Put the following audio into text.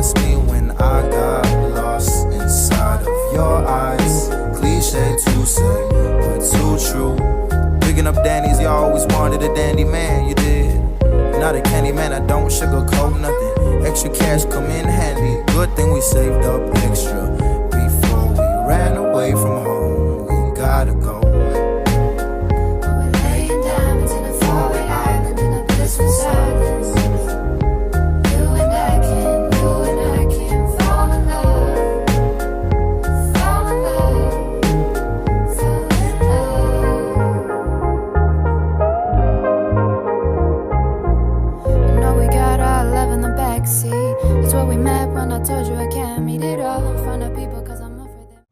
asked me when I got lost inside of your eyes. Cliche to say, but too true. Picking up Danny's, you always wanted a dandy man, you did. Not a candy man, I don't sugarcoat nothing. Extra cash come in handy. Good thing we saved up extra before we ran away from home. We gotta go. We're laying diamonds in a four-way island in a blissful silence. You and I can fall in love, fall in love, fall in love. I know we got our love in the backseat. It's what we met when I told you I can't meet it all in front of people, 'cause I'm afraid that